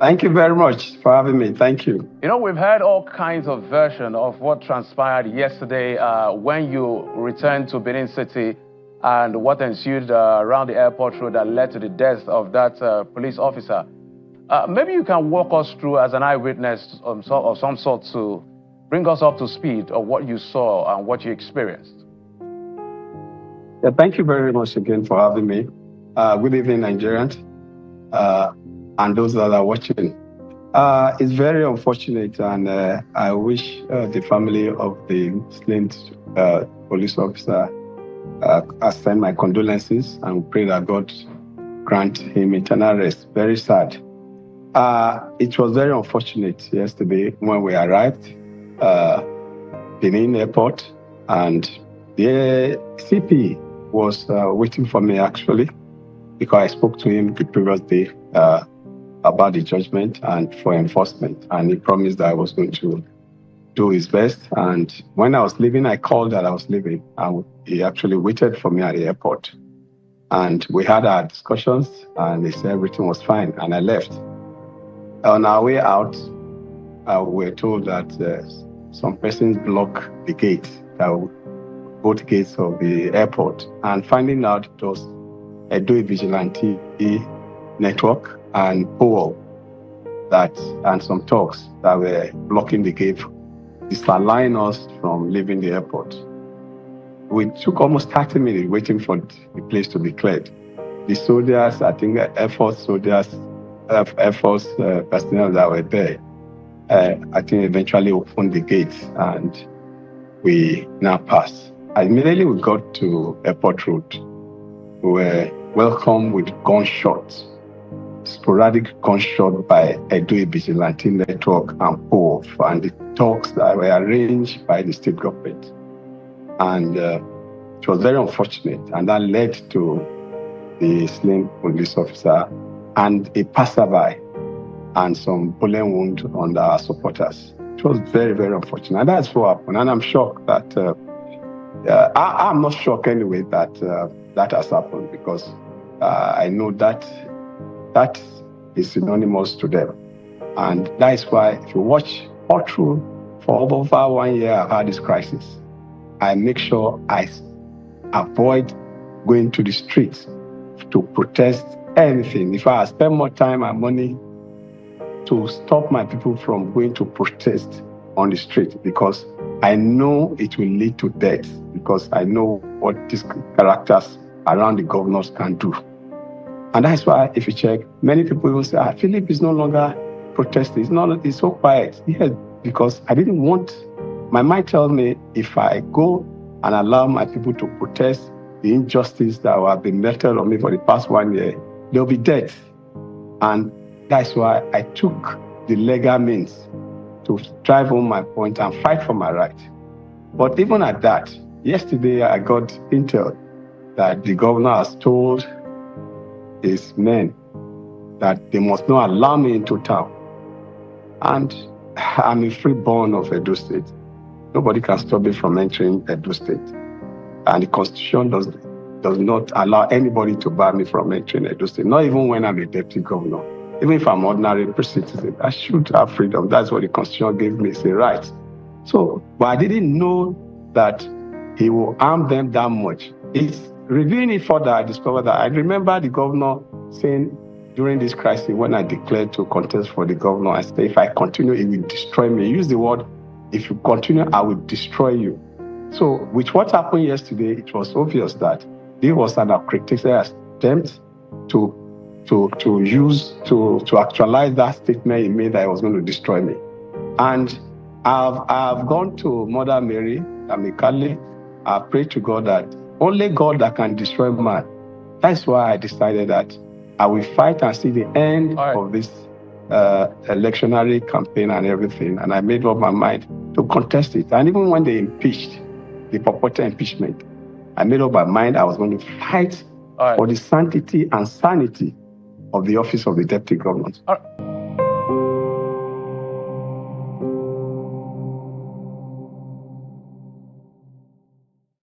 Thank you very much for having me. Thank you. You know, we've heard all kinds of versions of what transpired yesterday when you returned to Benin City and what ensued around the airport road that led to the death of that police officer. Maybe you can walk us through as an eyewitness of some sort to bring us up to speed of what you saw and what you experienced. Yeah, thank you very much again for having me. Good evening, Nigerians, and those that are watching. It's very unfortunate, and I wish the family of the slain police officer I send my condolences and pray that God grant him eternal rest. Very sad. It was very unfortunate yesterday when we arrived Benin Airport, and the CP was waiting for me actually, because I spoke to him the previous day about the judgment and for enforcement, and he promised that I was going to do his best. And when I was leaving, I called that I was leaving, and he actually waited for me at the airport. And we had our discussions, and he said everything was fine, and I left. On our way out, we were told that some persons blocked the gate, both gates of the airport, and finding out it was a Doi vigilante network and POL and some talks that were blocking the gate, disallowing us from leaving the airport. We took almost 30 minutes waiting for the place to be cleared. The soldiers, I think Air Force soldiers, Air Force personnel that were there, I think eventually opened the gates and we now passed. Immediately we got to airport road. We were welcomed with gunshots, sporadic gunshot by Edo Vigilante Network and POF, and the talks that were arranged by the state government. And it was very unfortunate, and that led to the slain police officer and a passerby and some bullet wound on our supporters. It was very, very unfortunate. And that's what happened. And I'm shocked that, I'm not shocked anyway that that has happened, because I know that is synonymous to them. And that is why if you watch all through for over 1 year I've had this crisis, I make sure I avoid going to the streets to protest anything. If I spend more time and money to stop my people from going to protest on the street, because I know it will lead to death, because I know what these characters around the governors can do. And that's why, if you check, many people will say, Philip is no longer protesting. It's so quiet. Yes, because I didn't want, my mind tells me if I go and allow my people to protest the injustice that have been meted on me for the past 1 year, there'll be death. And that's why I took the legal means to drive home my point and fight for my right. But even at that, yesterday I got intel that the governor has told his men that they must not allow me into town. And I'm a freeborn of Edo State. Nobody can stop me from entering Edo State. And the Constitution does not allow anybody to bar me from entering Edo State, not even when I'm a deputy governor. Even if I'm an ordinary citizen, I should have freedom. That's what the Constitution gave me, it's a right. So, but I didn't know that he will arm them that much. It's reviewing it further, I discovered that I remember the governor saying during this crisis, when I declared to contest for the governor, I said, if I continue, it will destroy me. Use the word, if you continue, I will destroy you. So with what happened yesterday, it was obvious that there was an accredited attempt to actualize that statement he made that he was going to destroy me. And I've gone to Mother Mary amicably. I prayed to God that only God that can destroy man. That's why I decided that I will fight and see the end of this electionary campaign and everything. And I made up my mind to contest it. And even when they impeached, the purported impeachment, I made up my mind I was going to fight for the sanctity and sanity of the office of the deputy governor.